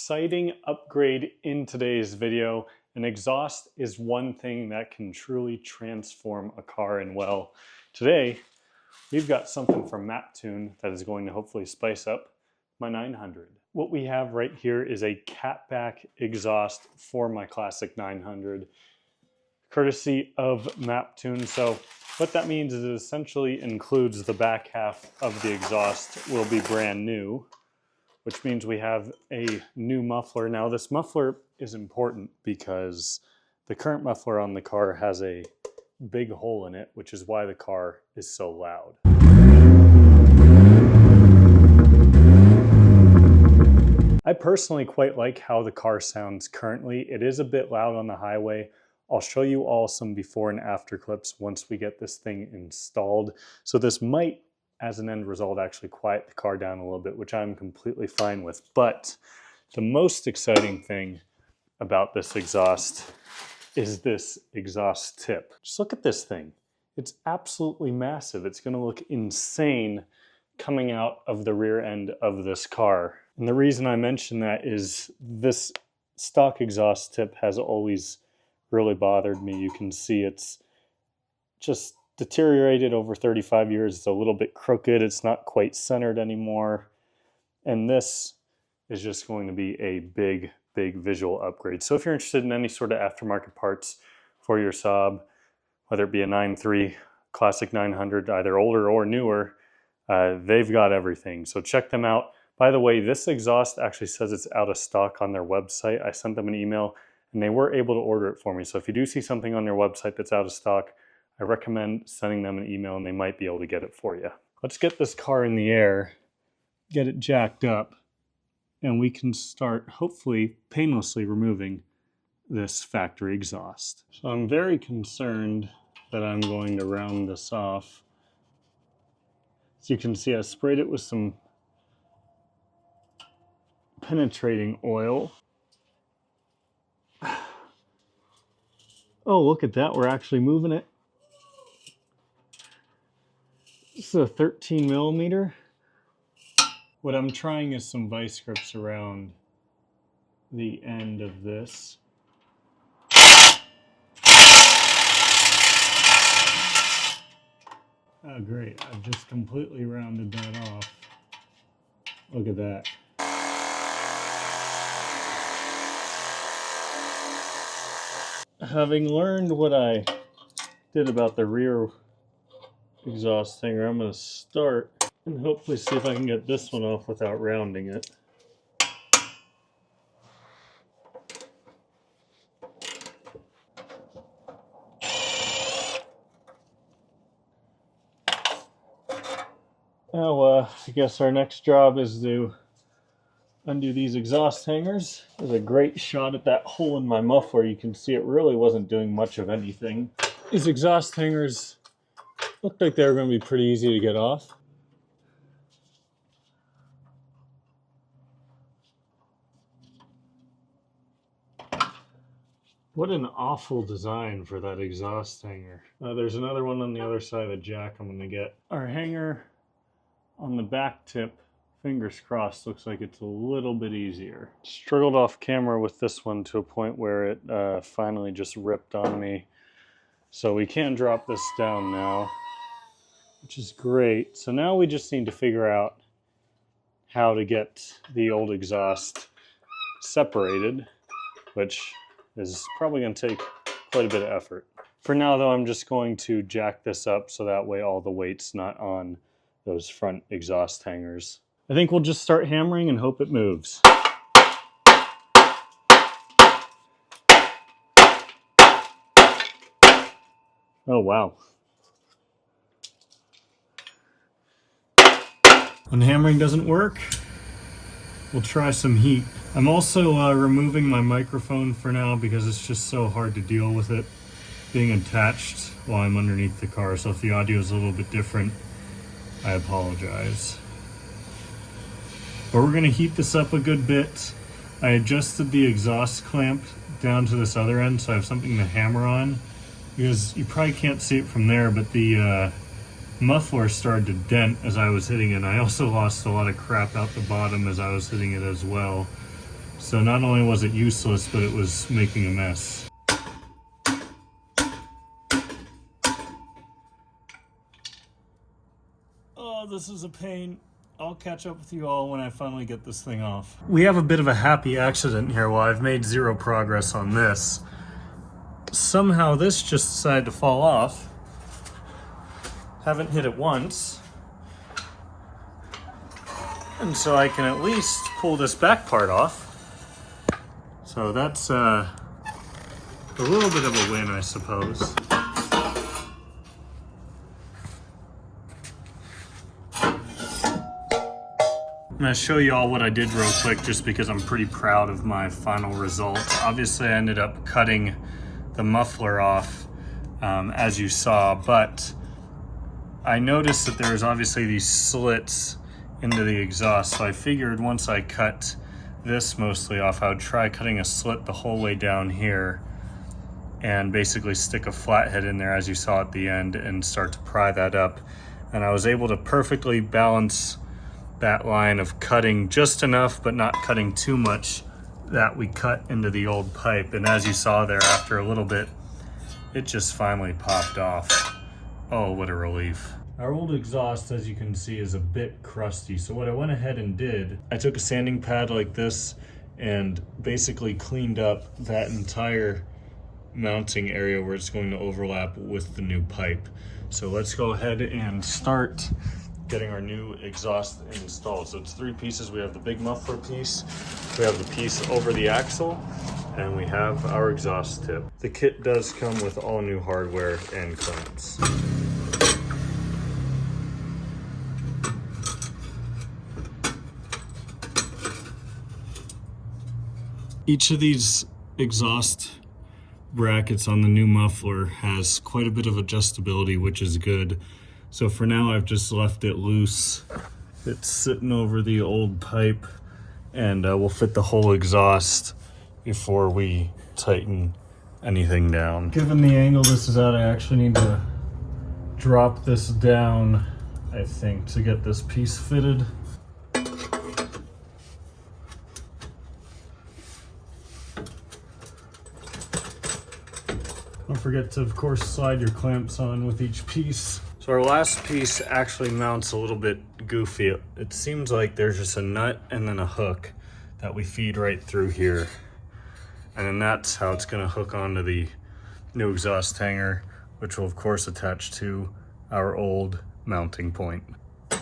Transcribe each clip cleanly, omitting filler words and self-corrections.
exciting upgrade in today's video. An exhaust is one thing that can truly transform a car, and well, today we've got something from Maptun that is going to hopefully spice up my 900. What we have right here is a catback exhaust for my classic 900, courtesy of Maptun. So what that means is it essentially includes the back half of the exhaust will be brand new, which means we have a new muffler. Now this muffler is important because the current muffler on the car has a big hole in it, which is why the car is so loud. I personally quite like how the car sounds currently. It is a bit loud on the highway. I'll show you all some before and after clips once we get this thing installed. So this might, as an end result, actually quiet the car down a little bit, which I'm completely fine with. But the most exciting thing about this exhaust is this exhaust tip. Just look at this thing. It's absolutely massive. It's going to look insane coming out of the rear end of this car. And the reason I mention that is this stock exhaust tip has always really bothered me. You can see it's just deteriorated over 35 years. It's a little bit crooked. It's not quite centered anymore. And this is just going to be a big visual upgrade. So if you're interested in any sort of aftermarket parts for your Saab, whether it be a 9.3, classic 900, either older or newer, they've got everything. So check them out. By the way, this exhaust actually says it's out of stock on their website. I sent them an email and they were able to order it for me. So if you do see something on their website that's out of stock, I recommend sending them an email and they might be able to get it for you. Let's get this car in the air, get it jacked up, and we can start hopefully painlessly removing this factory exhaust. So I'm very concerned that I'm going to round this off. As you can see, I sprayed it with some penetrating oil. Oh, look at that. We're actually moving it. This is a 13 millimeter. What I'm trying is some vice grips around the end of this. Oh, great. I've just completely rounded that off. Look at that. Having learned what I did about the rear exhaust hanger, I'm going to start and hopefully see if I can get this one off without rounding it. Now, I guess our next job is to undo these exhaust hangers. There's a great shot at that hole in my muffler. You can see it really wasn't doing much of anything. These exhaust hangers looked like they were going to be pretty easy to get off. What an awful design for that exhaust hanger. There's another one on the other side of the jack I'm going to get. Our hanger on the back tip, fingers crossed, looks like it's a little bit easier. Struggled off camera with this one to a point where it finally just ripped on me. So we can drop this down now, which is great. So now we just need to figure out how to get the old exhaust separated, which is probably going to take quite a bit of effort. For now though, I'm just going to jack this up so that way all the weight's not on those front exhaust hangers. I think we'll just start hammering and hope it moves. Oh wow. When hammering doesn't work, we'll try some heat. I'm also removing my microphone for now because it's just so hard to deal with it being attached while I'm underneath the car. So if the audio is a little bit different, I apologize. But we're going to heat this up a good bit. I adjusted the exhaust clamp down to this other end so I have something to hammer on, because you probably can't see it from there, but the muffler started to dent as I was hitting it. I also lost a lot of crap out the bottom as I was hitting it as well. So not only was it useless, but it was making a mess. Oh, this is a pain. I'll catch up with you all when I finally get this thing off. We have a bit of a happy accident here. While I've made zero progress on this, somehow this just decided to fall off. Haven't hit it once. And so I can at least pull this back part off. So that's a little bit of a win, I suppose. I'm going to show you all what I did real quick just because I'm pretty proud of my final result. Obviously I ended up cutting the muffler off as you saw, but I noticed that there was obviously these slits into the exhaust, so I figured once I cut this mostly off, I would try cutting a slit the whole way down here and basically stick a flathead in there as you saw at the end and start to pry that up. And I was able to perfectly balance that line of cutting just enough but not cutting too much that we cut into the old pipe. And as you saw there, after a little bit, it just finally popped off. Oh, what a relief. Our old exhaust, as you can see, is a bit crusty. So what I went ahead and did, I took a sanding pad like this and basically cleaned up that entire mounting area where it's going to overlap with the new pipe. So let's go ahead and start getting our new exhaust installed. So it's three pieces. We have the big muffler piece, we have the piece over the axle, and we have our exhaust tip. The kit does come with all new hardware and clamps. Each of these exhaust brackets on the new muffler has quite a bit of adjustability, which is good. So for now, I've just left it loose. It's sitting over the old pipe, and we'll fit the whole exhaust before we tighten anything down. Given the angle this is at, I actually need to drop this down, I think, to get this piece fitted. Don't forget to, of course, slide your clamps on with each piece. So our last piece actually mounts a little bit goofy. It seems like there's just a nut and then a hook that we feed right through here. And then that's how it's gonna hook onto the new exhaust hanger, which will of course attach to our old mounting point. I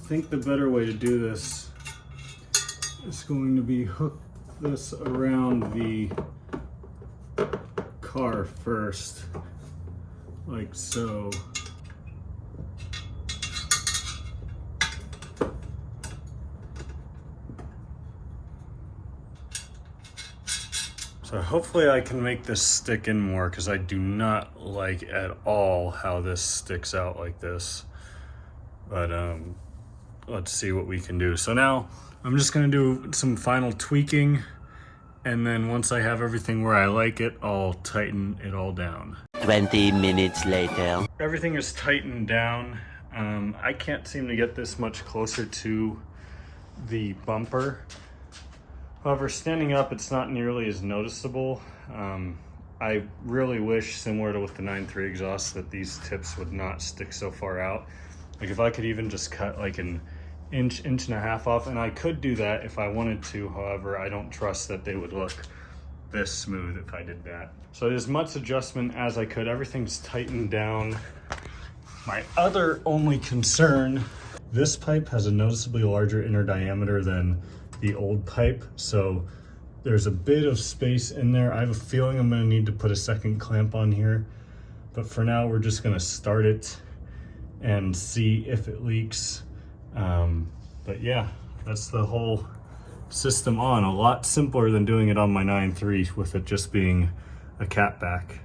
think the better way to do this is going to be hook this around the car first, like so. So hopefully I can make this stick in more, because I do not like at all how this sticks out like this. But let's see what we can do. So now I'm just gonna do some final tweaking, and then once I have everything where I like it, I'll tighten it all down. 20 minutes later. Everything is tightened down. I can't seem to get this much closer to the bumper. However, standing up, it's not nearly as noticeable. I really wish, similar to with the 9.3 exhaust, that these tips would not stick so far out. Like if I could even just cut like an inch and a half off, and I could do that if I wanted to. However, I don't trust that they would look this smooth if I did that. So as much adjustment as I could, everything's tightened down. My other only concern, this pipe has a noticeably larger inner diameter than the old pipe, so there's a bit of space in there. I have a feeling I'm gonna need to put a second clamp on here, but for now we're just gonna start it and see if it leaks. But yeah, that's the whole system on. A lot simpler than doing it on my 9.3 with it just being a catback.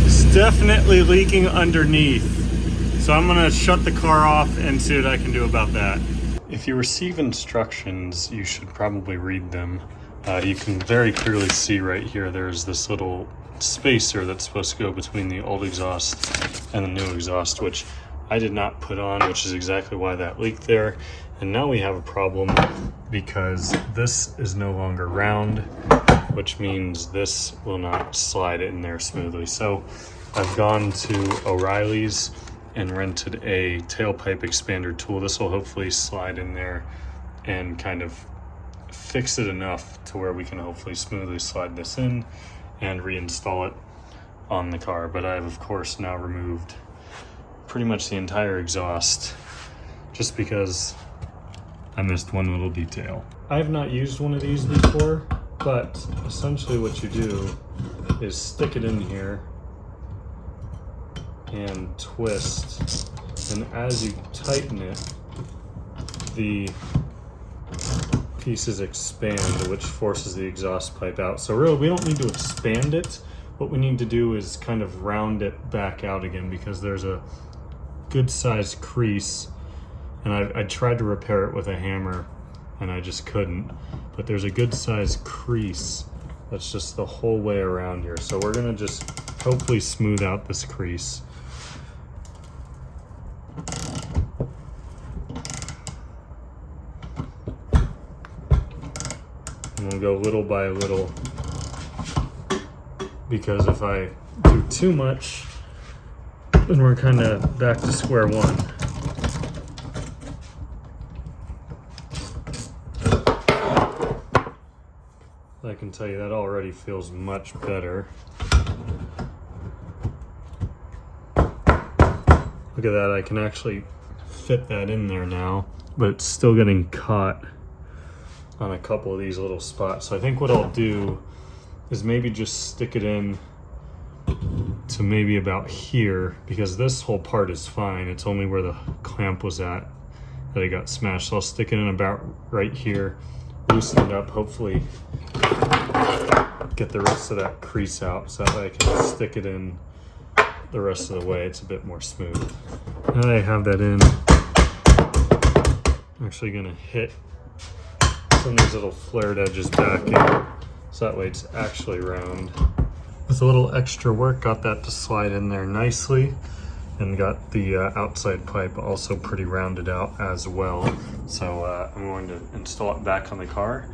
It's definitely leaking underneath. So I'm gonna shut the car off and see what I can do about that. If you receive instructions, you should probably read them. You can very clearly see right here, there's this little spacer that's supposed to go between the old exhaust and the new exhaust, which I did not put on, which is exactly why that leaked there. And now we have a problem because this is no longer round, which means this will not slide in there smoothly. So I've gone to O'Reilly's and rented a tailpipe expander tool. This will hopefully slide in there and kind of fix it enough to where we can hopefully smoothly slide this in and reinstall it on the car. But I've of course now removed pretty much the entire exhaust just because I missed one little detail. I have not used one of these before, but essentially what you do is stick it in here and twist, and as you tighten it, the pieces expand, which forces the exhaust pipe out. So really, we don't need to expand it. What we need to do is kind of round it back out again, because there's a good sized crease, and I tried to repair it with a hammer and I just couldn't, but there's a good sized crease that's just the whole way around here. So we're gonna just hopefully smooth out this crease. And we'll go little by little, because if I do too much, then we're kind of back to square one. I can tell you that already feels much better. Look at that, I can actually fit that in there now, but it's still getting caught on a couple of these little spots. So I think what I'll do is maybe just stick it in to maybe about here, because this whole part is fine. It's only where the clamp was at that it got smashed. So I'll stick it in about right here, loosen it up, hopefully get the rest of that crease out so that way I can stick it in the rest of the way. It's a bit more smooth. Now that I have that in, I'm actually gonna hit some of these little flared edges back in, so that way it's actually round. With a little extra work, got that to slide in there nicely, and got the outside pipe also pretty rounded out as well. So I'm going to install it back on the car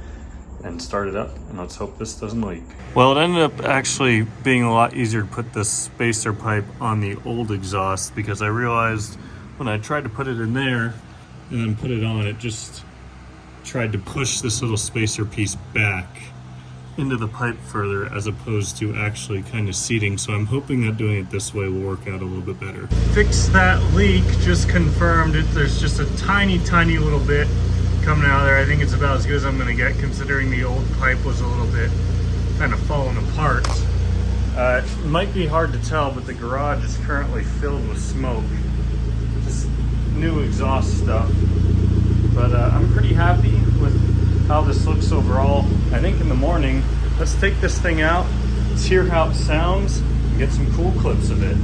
and start it up, and let's hope this doesn't leak. Well, it ended up actually being a lot easier to put this spacer pipe on the old exhaust, because I realized when I tried to put it in there and then put it on, it just tried to push this little spacer piece back into the pipe further, as opposed to actually kind of seating. So I'm hoping that doing it this way will work out a little bit better. Fixed that leak, just confirmed it. There's just a tiny little bit coming out of there. I think it's about as good as I'm gonna get, considering the old pipe was a little bit kind of falling apart. It might be hard to tell, but the garage is currently filled with smoke. Just new exhaust stuff. But I'm pretty happy with how this looks overall. I think in the morning, let's take this thing out, let's hear how it sounds, and get some cool clips of it.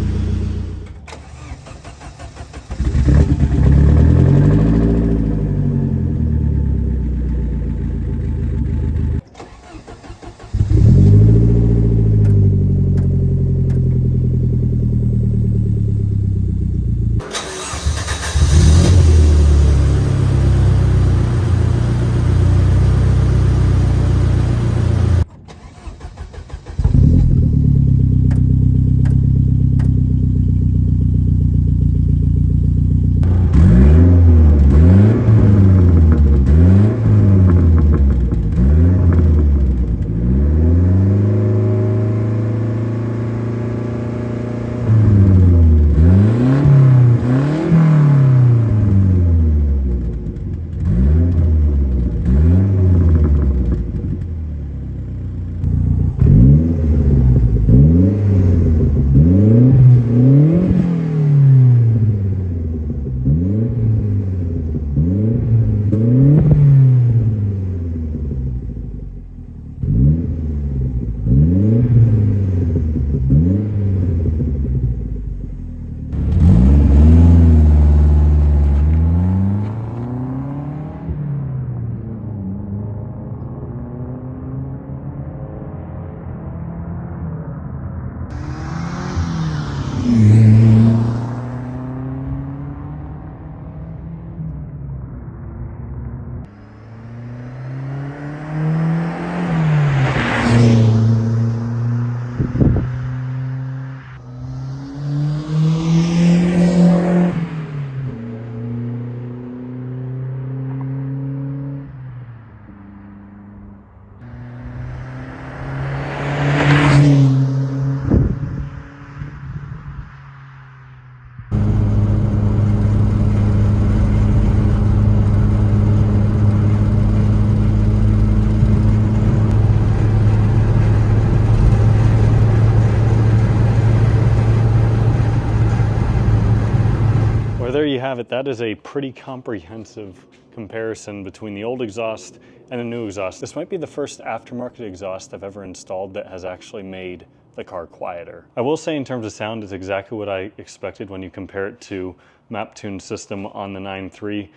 you have it. That is a pretty comprehensive comparison between the old exhaust and the new exhaust. This might be the first aftermarket exhaust I've ever installed that has actually made the car quieter. I will say in terms of sound, it's exactly what I expected when you compare it to Maptun system on the 9.3.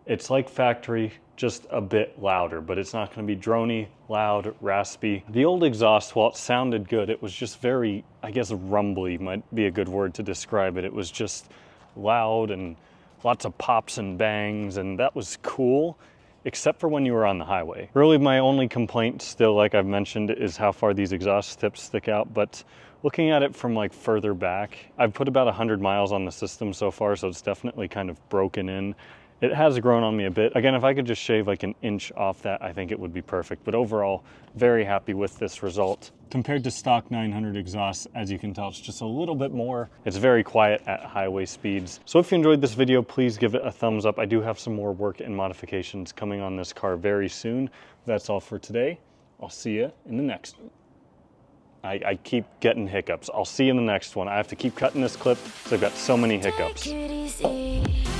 It's like factory, just a bit louder, but it's not going to be drony, loud, raspy. The old exhaust, while it sounded good, it was just very, I guess rumbly might be a good word to describe it. It was just loud and lots of pops and bangs, and that was cool, except for when you were on the highway. Really, my only complaint still, like I've mentioned, is how far these exhaust tips stick out, but looking at it from like further back, I've put about 100 miles on the system so far, so it's definitely kind of broken in. It has grown on me a bit. Again, if I could just shave like an inch off that, I think it would be perfect. But overall, very happy with this result. Compared to stock 900 exhaust, as you can tell, it's just a little bit more. It's very quiet at highway speeds. So if you enjoyed this video, please give it a thumbs up. I do have some more work and modifications coming on this car very soon. That's all for today. I'll see you in the next one. I keep getting hiccups. I'll see you in the next one. I have to keep cutting this clip because I've got so many hiccups.